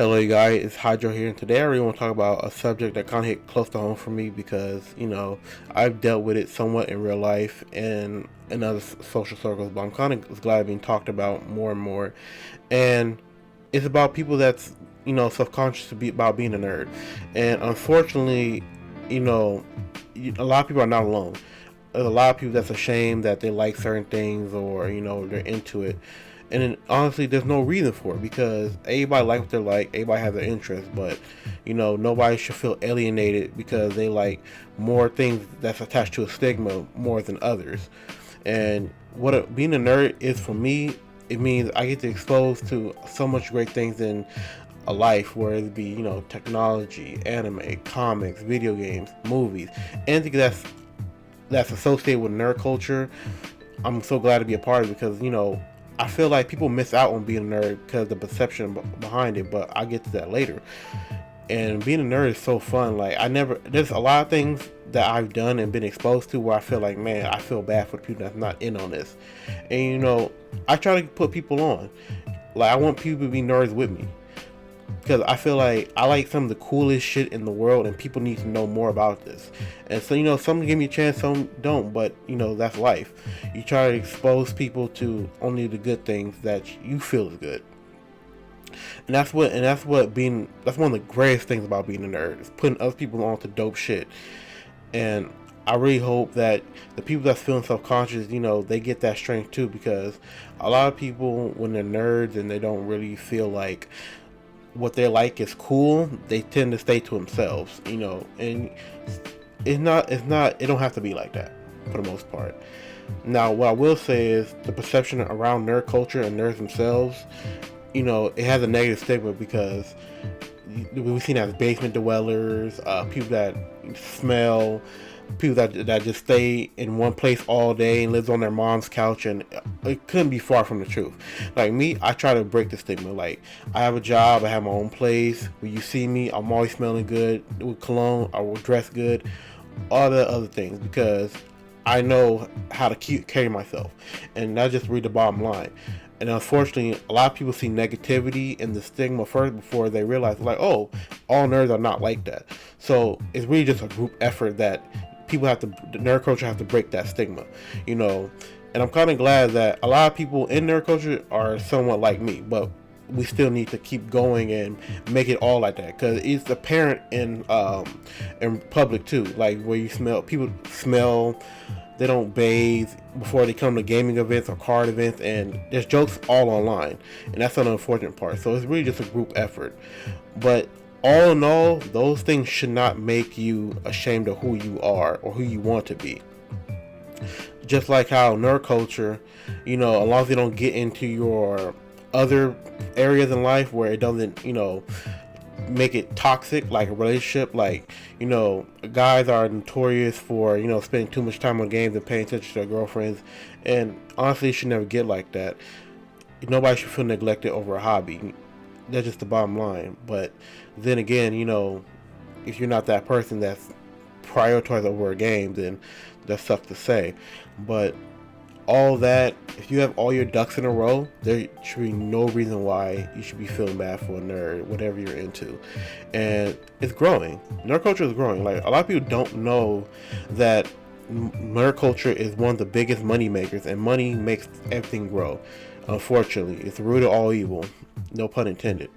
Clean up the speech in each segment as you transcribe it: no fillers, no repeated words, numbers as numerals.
Hello, you guys. It's Hydro here, and today I really want to talk about a subject that kind of hit close to home for me because I've dealt with it somewhat in real life and in other social circles, but I'm kind of glad being talked about more and more. And it's about people that's self-conscious about being a nerd, and unfortunately, you know, a lot of people are not alone. There's a lot of people that's ashamed that they like certain things or they're into it, and then, honestly, there's no reason for it because everybody like what they like, everybody has their interests, but nobody should feel alienated because they like more things that's attached to a stigma more than others. And being a nerd is for me, it means I get to expose to so much great things in a life, where it be technology, anime, comics, video games, movies, anything that's associated with nerd culture. I'm so glad to be a part of it because I feel like people miss out on being a nerd because of the perception behind it, but I'll get to that later. And being a nerd is so fun. Like, there's a lot of things that I've done and been exposed to where I feel like, man, I feel bad for the people that's not in on this. And I try to put people on. Like, I want people to be nerds with me because I feel like I like some of the coolest shit in the world, and people need to know more about this. And so some give me a chance, some don't, but that's life. You try to expose people to only the good things that you feel is good. And that's one of the greatest things about being a nerd, is putting other people on to dope shit. And I really hope that the people that's feeling self-conscious, they get that strength too, because a lot of people, when they're nerds and they don't really feel like what they like is cool, they tend to stay to themselves, and it don't have to be like that for the most part. Now, what I will say is the perception around nerd culture and nerds themselves, it has a negative stigma because we've seen as basement dwellers, people that smell, people that just stay in one place all day and lives on their mom's couch, and it couldn't be far from the truth. Like me, I try to break the stigma. Like, I have a job, I have my own place. When you see me, I'm always smelling good with cologne, I will dress good, all the other things, because I know how to carry myself, and that's just really the bottom line. And unfortunately, a lot of people see negativity and the stigma first before they realize, like, oh, all nerds are not like that. So it's really just a group effort that the nerd culture have to break that stigma, And I'm kind of glad that a lot of people in nerd culture are somewhat like me, but we still need to keep going and make it all like that, because it's apparent in public too, like where people smell. They don't bathe before they come to gaming events or card events, and there's jokes all online, and that's an unfortunate part. So it's really just a group effort. But all in all, those things should not make you ashamed of who you are or who you want to be. Just like how nerd culture, as long as you don't get into your other areas in life where it doesn't, make it toxic, like a relationship. Like, guys are notorious for spending too much time on games and paying attention to their girlfriends, and honestly, it should never get like that. Nobody should feel neglected over a hobby. That's just the bottom line. But then again, if you're not that person that's prioritized over a game, then that sucks to say. But all that, if you have all your ducks in a row, there should be no reason why you should be feeling bad for a nerd, whatever you're into. And it's growing. Nerd culture is growing. Like, a lot of people don't know that nerd culture is one of the biggest money makers, and money makes everything grow. Unfortunately, it's the root of all evil, no pun intended.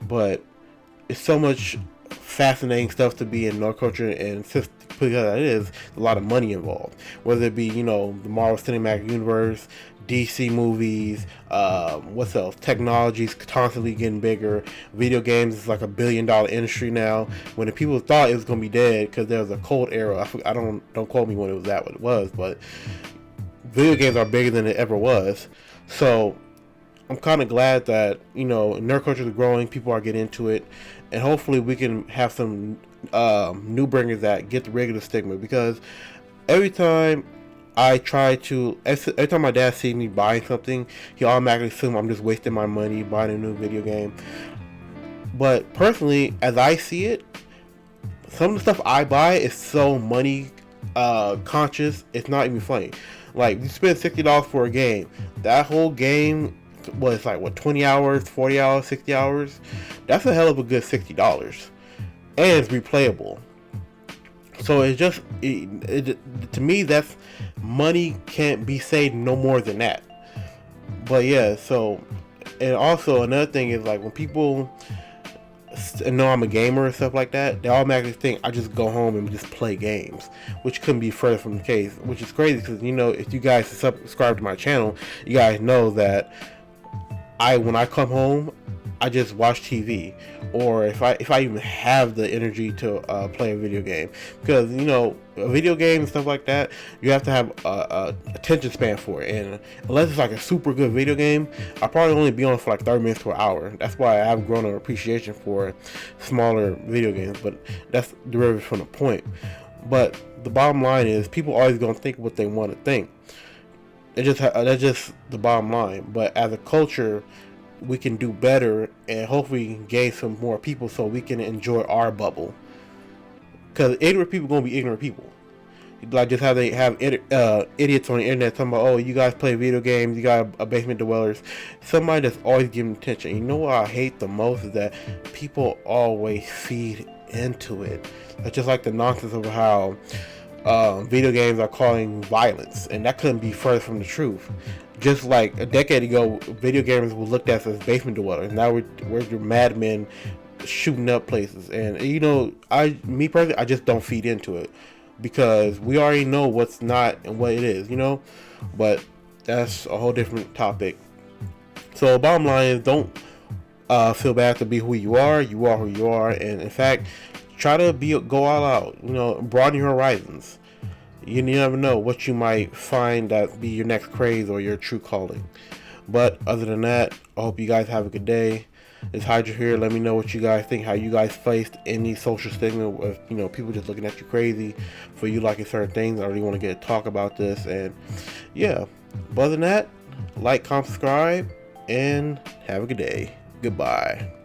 But it's so much fascinating stuff to be in nerd culture, and just because it is a lot of money involved, whether it be the Marvel Cinematic Universe, DC movies, what's else, technology's constantly getting bigger. Video games is like $1 billion industry now, when the people thought it was going to be dead because there was a cold era. I don't quote me when it was what it was, but video games are bigger than it ever was. So I'm kind of glad that nerd culture is growing, people are getting into it, and hopefully we can have some new bringers that get rid of the stigma. Because every time my dad sees me buying something, he automatically assumes I'm just wasting my money buying a new video game. But personally, as I see it, some of the stuff I buy is so money conscious, it's not even funny. Like, you spend $60 for a game, that whole game it's like, what, 20 hours, 40 hours, 60 hours? That's a hell of a good $60. And it's replayable. So it's just, to me, that's money can't be saved no more than that. But yeah, so, and also another thing is, like, when people know I'm a gamer and stuff like that, they automatically think I just go home and just play games, which couldn't be further from the case, which is crazy because, you know, if you guys subscribe to my channel, you guys know that when I come home, I just watch TV, or if I even have the energy to play a video game, because, you know, a video game and stuff like that, you have to have a attention span for it, and unless it's like a super good video game, I'll probably only be on for like 30 minutes to an hour. That's why I have grown an appreciation for smaller video games, but that's derived from the point. But the bottom line is, people always gonna think what they want to think. That's just the bottom line. But as a culture, we can do better and hopefully gain some more people so we can enjoy our bubble. Because ignorant people gonna be ignorant people. Like just how they have idiots on the internet talking about, oh, you guys play video games, you got a basement dwellers. Somebody that's always giving attention. You know what I hate the most is that people always feed into it. It's just like the nonsense of how video games are calling violence, and that couldn't be further from the truth. Just like a decade ago, video gamers were looked at as basement dwellers. Now we're your madmen shooting up places, and, you know, me personally, I just don't feed into it because we already know what's not and what it is, you know. But that's a whole different topic. So bottom line is, don't feel bad to be who you are. You are who you are, and in fact, try to go all out. You know, broaden your horizons. You never know what you might find that be your next craze or your true calling. But other than that, I hope you guys have a good day. It's Hydra here. Let me know what you guys think, how you guys faced any social stigma with, you know, people just looking at you crazy for you liking certain things. I really want to get to talk about this. And yeah, but other than that, like, comment, subscribe, and have a good day. Goodbye.